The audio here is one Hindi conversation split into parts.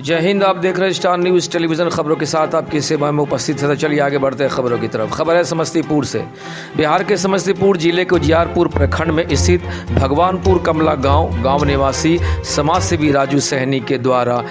जय हिंद। आप देख रहे हैं स्टार न्यूज़ टेलीविज़न। खबरों के साथ आपकी सेवा में उपस्थित है। चलिए आगे बढ़ते हैं खबरों की तरफ। खबर है समस्तीपुर से। बिहार के समस्तीपुर जिले के उजियारपुर प्रखंड में स्थित भगवानपुर कमला गांव निवासी समाज सेवी राजू सहनी के द्वारा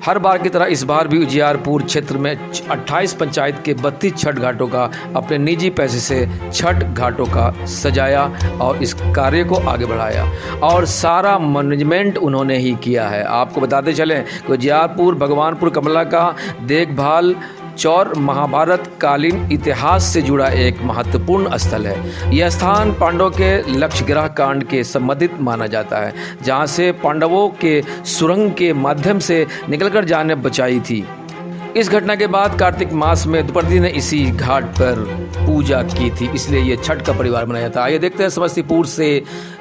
हर बार की तरह इस बार भी उजियारपुर क्षेत्र में 28 पंचायत के 32 छठ घाटों का अपने निजी पैसे से छठ घाटों का सजाया और इस कार्य को आगे बढ़ाया और सारा मैनेजमेंट उन्होंने ही किया है। आपको बताते चलें कि उजियारपुर भगवानपुर कमला का देखभाल चौर महाभारत कालीन इतिहास से जुड़ा एक महत्वपूर्ण स्थल है। यह स्थान पांडवों के लक्षग्रह कांड के संबंधित माना जाता है, जहां से पांडवों के सुरंग के माध्यम से निकलकर जान बचाई थी। इस घटना के बाद कार्तिक मास में द्रौपदी ने इसी घाट पर पूजा की थी, इसलिए ये छठ का परिवार बनाया था। आइए देखते हैं समस्तीपुर से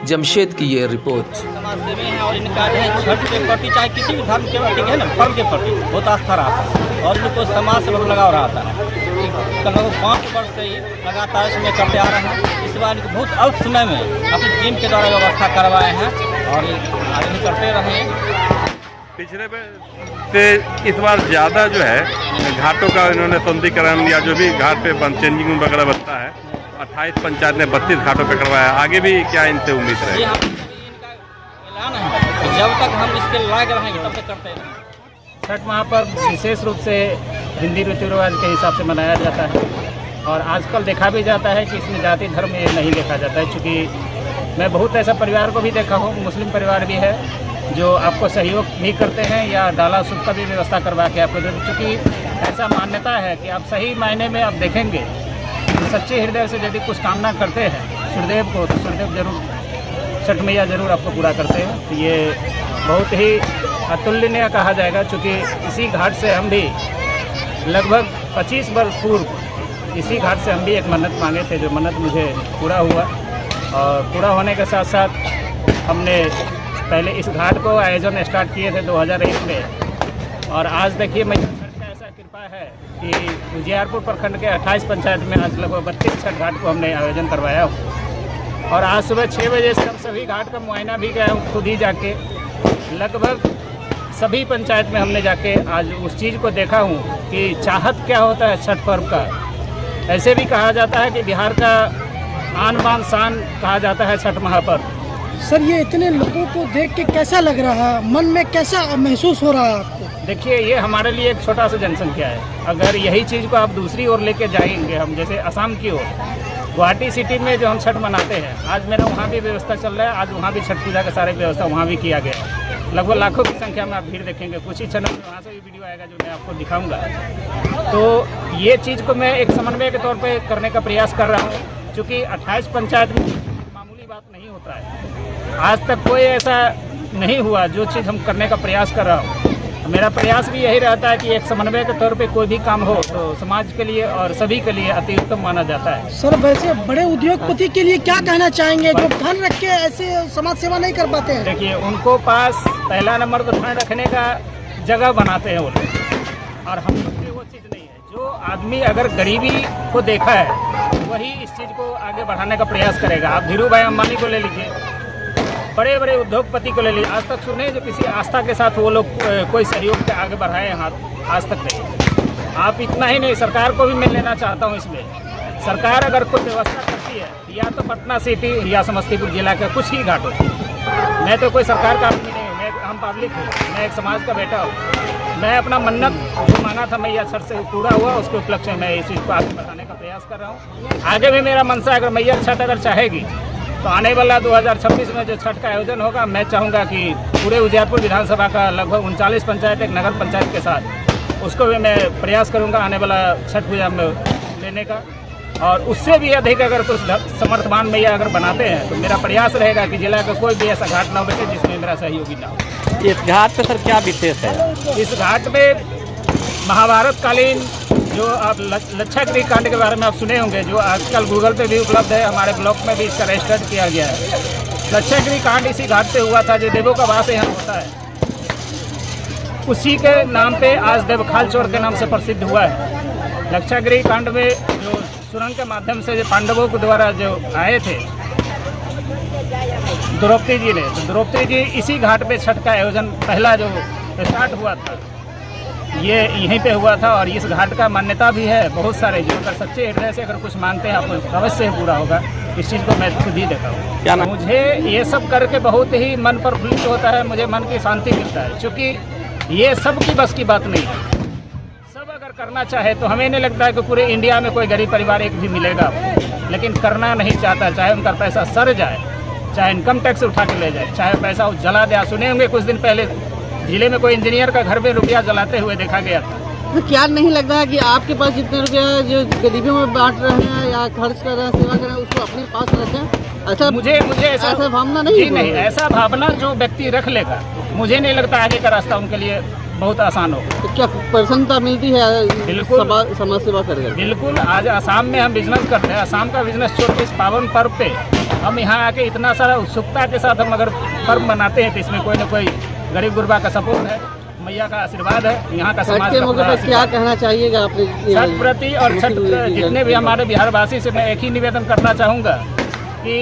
जमशेद की ये रिपोर्ट। समाज सेवी हैं और इनका जो है छठ के प्रति चाहे किसी भी धर्म के प्रति है ना, पर्व के प्रति बहुत आस्था रहा है और इनको समाज से बहुत लगाव रहा था। लगभग 5 वर्ष से ही लगातार इसमें करते आ रहे हैं। इस बार बहुत अल्प समय में अपनी टीम के द्वारा व्यवस्था करवाए हैं और आगे भी करते रहे हैं। पिछले से इस बार ज़्यादा जो है घाटों का इन्होंने सौंदर्यीकरण या जो भी घाट पे चेंजिंग वगैरह बनता है 28 पंचायत ने 32 घाटों पे करवाया। आगे भी क्या इनसे उम्मीद है? इनका ऐलान है कि जब तक हम इसके लायक रहेंगे तब तक करते रहेंगे। छठ महापर्व विशेष रूप से हिंदी रीति रिवाज के हिसाब से मनाया जाता है और आजकल देखा भी जाता है कि इसमें जाति धर्म ये नहीं देखा जाता है। चूँकि मैं बहुत ऐसा परिवार को भी देखा हूँ, मुस्लिम परिवार भी है जो आपको सहयोग भी करते हैं या डाला सूप का भी व्यवस्था करवा के आपको देते। चूँकि ऐसा मान्यता है कि आप सही मायने में आप देखेंगे तो सच्चे हृदय से यदि कुछ कामना करते हैं सूर्यदेव को तो सूर्यदेव जरूर, छठ मैया जरूर आपको पूरा करते हैं। तो ये बहुत ही अतुलनीय कहा जाएगा। चूँकि इसी घाट से हम भी लगभग 25 वर्ष पूर्व इसी घाट से हम भी एक मन्नत मांगे थे, जो मन्नत मुझे पूरा हुआ और पूरा होने के साथ साथ हमने पहले इस घाट को आयोजन स्टार्ट किए थे 2001 में और आज देखिए मैं छठ का ऐसा कृपा है कि उजियारपुर प्रखंड के 28 पंचायत में आज लगभग 32 छठ घाट को हमने आयोजन करवाया हूँ और आज सुबह 6 बजे से हम सभी घाट का मुआयना भी गया हूँ खुद ही जाके। लगभग सभी पंचायत में हमने जाके आज उस चीज़ को देखा हूँ कि चाहत क्या होता है छठ पर्व का। ऐसे भी कहा जाता है कि बिहार का आन बान शान कहा जाता है छठ महापर्व। सर, ये इतने लोगों को देख के कैसा लग रहा है, मन में कैसा महसूस हो रहा है आपको? देखिए, ये हमारे लिए एक छोटा सा जनसंख्या है। अगर यही चीज़ को आप दूसरी ओर लेके जाएंगे, हम जैसे असम की ओर गुवाहाटी सिटी में जो हम छठ मनाते हैं, आज मेरा वहाँ भी व्यवस्था चल रहा है। आज वहाँ भी छठ पूजा का सारे व्यवस्था वहाँ भी किया गया है। लगभग लाखों की संख्या में आप भीड़ देखेंगे। कुछ ही क्षणों में वहाँ से भी वीडियो आएगा जो मैं आपको दिखाऊँगा। तो ये चीज़ को मैं एक समन्वय के तौर पर करने का प्रयास कर रहा हूँ, चूँकि 28 पंचायत में मामूली बात नहीं होता है। आज तक कोई ऐसा नहीं हुआ जो चीज़ हम करने का प्रयास कर रहा हूँ। मेरा प्रयास भी यही रहता है कि एक समन्वय के तौर पे कोई भी काम हो तो समाज के लिए और सभी के लिए अति उत्तम माना जाता है। सर, वैसे बड़े उद्योगपति के लिए क्या कहना चाहेंगे जो धन रख के ऐसे समाज सेवा नहीं कर पाते हैं? देखिए, उनको पास पहला नंबर तो धन रखने का जगह बनाते हैं वो लोग और हम लोग के वो चीज़ नहीं है। जो आदमी अगर गरीबी को देखा है वही इस चीज़ को आगे बढ़ाने का प्रयास करेगा। आप धीरू भाई अंबानी को ले लीजिए, बड़े बड़े उद्योगपति को ले लीजिए, आज तक सुने जो किसी आस्था के साथ वो लोग कोई सहयोग के आगे बढ़ाए हाथ, आज तक नहीं। आप इतना ही नहीं, सरकार को भी मैं लेना चाहता हूँ इसमें। सरकार अगर कुछ व्यवस्था करती है या तो पटना सिटी या समस्तीपुर जिला के कुछ ही घाटों। मैं तो कोई सरकार का आदमी नहीं हूँ, मैं हम पब्लिक हूँ, मैं एक समाज का बेटा हूँ। मैं अपना मन्नत जो माना था मैया छठ से पूरा हुआ, उसके उपलक्ष्य में मैं इस चीज़ को आगे बढ़ाने का प्रयास कर रहा हूँ। आगे भी मेरा मनसा, अगर मैया छठ अगर चाहेगी तो आने वाला 2026 में जो छठ का आयोजन होगा, मैं चाहूँगा कि पूरे उजियारपुर विधानसभा का लगभग 39 पंचायत एक नगर पंचायत के साथ उसको भी मैं प्रयास करूँगा आने वाला छठ पूजा में लेने का। और उससे भी अधिक अगर कुछ समर्थमान मैया अगर बनाते हैं तो मेरा प्रयास रहेगा कि जिला का कोई भी ऐसा घाट ना बचे जिसमें मेरा सहयोगी ना हो। इस घाट पे सर क्या विशेष है? इस घाट में महाभारत कालीन जो आप लक्षागृह कांड के बारे में आप सुने होंगे, जो आजकल गूगल पे भी उपलब्ध है, हमारे ब्लॉग में भी इसका रजिस्टर्ड किया गया है। लक्षागृह कांड इसी घाट से हुआ था, जो देवों का वास यहाँ होता है। उसी के नाम पे आज देवखाल चौर के नाम से प्रसिद्ध हुआ है। लक्षागृह कांड में जो सुरंग के माध्यम से जो पांडवों के द्वारा जो आए थे द्रौपदी जी ने, तो द्रौपदी जी इसी घाट पे छठ का आयोजन पहला जो स्टार्ट हुआ था ये यहीं पे हुआ था और इस घाट का मान्यता भी है। बहुत सारे जो अगर सच्चे हृदय से अगर कुछ मानते हैं आपको अवश्य ही पूरा होगा। इस चीज़ को मैं खुद ही देखा हूँ। क्या नाम? मुझे ये सब करके बहुत ही मन प्रफुल्लित होता है, मुझे मन की शांति मिलता है, क्योंकि ये सब की बस की बात नहीं है। सब अगर करना चाहे तो हमें नहीं लगता है कि पूरे इंडिया में कोई गरीब परिवार एक भी मिलेगा, लेकिन करना नहीं चाहता। चाहे उनका पैसा सर जाए, चाहे इनकम टैक्स उठा के ले जाए, चाहे पैसा जला दे। सुने होंगे कुछ दिन पहले जिले में कोई इंजीनियर का घर में रुपया जलाते हुए देखा गया था। तो क्या नहीं लगता है कि आपके पास जितने रुपया जो गरीबों में बांट रहे हैं या खर्च कर रहे हैं, सेवा कर रहे हैं, उसको अपने पास रखें? ऐसा मुझे ऐसा भावना नहीं नहीं, ऐसा भावना जो व्यक्ति रख लेगा, मुझे नहीं लगता आगे का रास्ता उनके लिए बहुत आसान हो। तो क्या प्रसन्नता मिलती है बिल्कुल। समाज सेवा करके? बिल्कुल। आज असम में हम बिजनेस करते हैं, असम का बिजनेस छोड़ के इस पावन पर्व पे हम यहाँ आके इतना सारा उत्सुकता के साथ हम अगर पर्व मनाते हैं तो इसमें कोई ना कोई गरीब गुरबा का सपोर्ट है, मैया का आशीर्वाद है, यहाँ का समाज का पूरा आशीर्वाद। क्या कहना चाहिएगा अपने छठ प्रति और छठ जितने भी हमारे बिहारवासी से मैं एक ही निवेदन करना चाहूँगा कि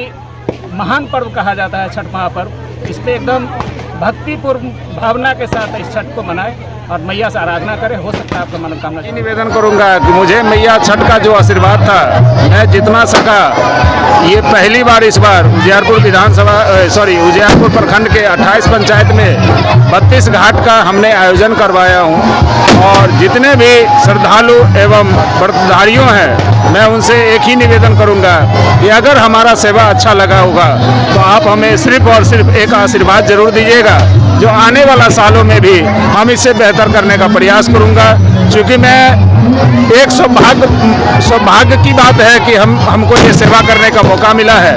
महान पर्व कहा जाता है छठ महापर्व। इस पे एकदम भक्तिपूर्ण भावना के साथ इस छठ को मनाएं और मैया से आराधना करें। हो सकता है आपका मनोकामना। निवेदन करूंगा कि मुझे मैया छठ का जो आशीर्वाद था, मैं जितना सका, ये पहली बार इस बार उजियारपुर उजियारपुर प्रखंड के 28 पंचायत में 32 घाट का हमने आयोजन करवाया हूं और जितने भी श्रद्धालु एवं व्रतधारियों हैं, मैं उनसे एक ही निवेदन करूंगा कि अगर हमारा सेवा अच्छा लगा होगा तो आप हमें सिर्फ और सिर्फ एक आशीर्वाद जरूर दीजिएगा, जो आने वाला सालों में भी हम इससे बेहतर करने का प्रयास करूंगा। क्योंकि मैं एक सौभाग्य की बात है कि हमको ये सेवा करने का मौका मिला है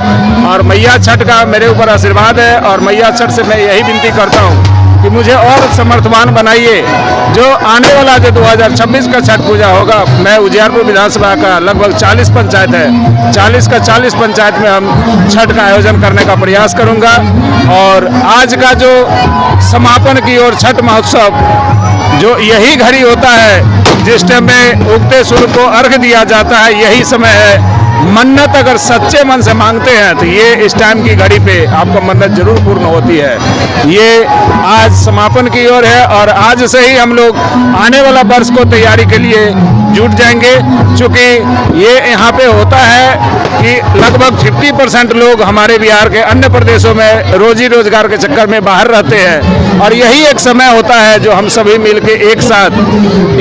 और मैया छठ का मेरे ऊपर आशीर्वाद है और मैया छठ से मैं यही विनती करता हूँ कि मुझे और समर्थवान बनाइए। जो आने वाला जो 2026 का छठ पूजा होगा, मैं उजियारपुर विधानसभा का लगभग 40 पंचायत है, 40 का 40 पंचायत में हम छठ का आयोजन करने का प्रयास करूंगा। और आज का जो समापन की ओर छठ महोत्सव, जो यही घड़ी होता है जिस टाइम में उगते सूर्य को अर्घ दिया जाता है, यही समय है। मन्नत अगर सच्चे मन से मांगते हैं तो ये इस टाइम की घड़ी पे आपको मन्नत जरूर पूर्ण होती है। ये आज समापन की ओर है और आज से ही हम लोग आने वाला वर्ष को तैयारी के लिए जुट जाएंगे। क्योंकि ये यहाँ पे होता है कि लगभग 50% लोग हमारे बिहार के अन्य प्रदेशों में रोजी रोजगार के चक्कर में बाहर रहते हैं और यही एक समय होता है जो हम सभी मिलके एक साथ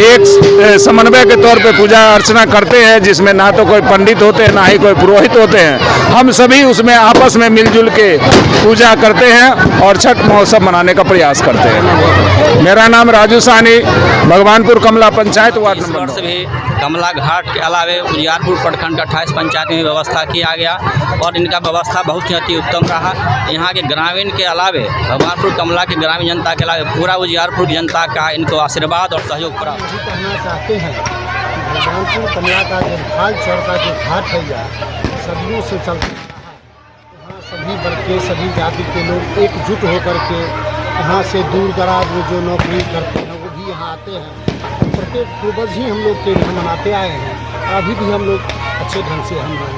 एक समन्वय के तौर पे पूजा अर्चना करते हैं, जिसमें ना तो कोई पंडित होते हैं, ना ही कोई पुरोहित होते हैं। हम सभी उसमें आपस में मिलजुल के पूजा करते हैं और छठ महोत्सव मनाने का प्रयास करते हैं। मेरा नाम राजू सानी, भगवानपुर कमला पंचायत वार्ड इस नंबर वर्ष भी कमला घाट के अलावे उजियारपुर प्रखंड का 28 पंचायत में व्यवस्था किया गया और इनका व्यवस्था बहुत ही अति उत्तम रहा। यहाँ के ग्रामीण के अलावे भगवानपुर कमला के ग्रामीण जनता के अलावे पूरा उजियारपुर जनता का इनको आशीर्वाद और सहयोग प्राप्त। कहना चाहते हैं भगवानपुर कमला का जो खाल चौर का जो घाट है, सदियों से चलता है। यहाँ सभी वर्ग के सभी जाति के लोग एकजुट होकर के यहाँ से दूर दराज में जो नौकरी करते हैं वो भी यहाँ आते हैं। प्रत्येक पूर्वज ही हम लोग के यहाँ मनाते आए हैं, अभी भी हम लोग अच्छे ढंग से हम लोग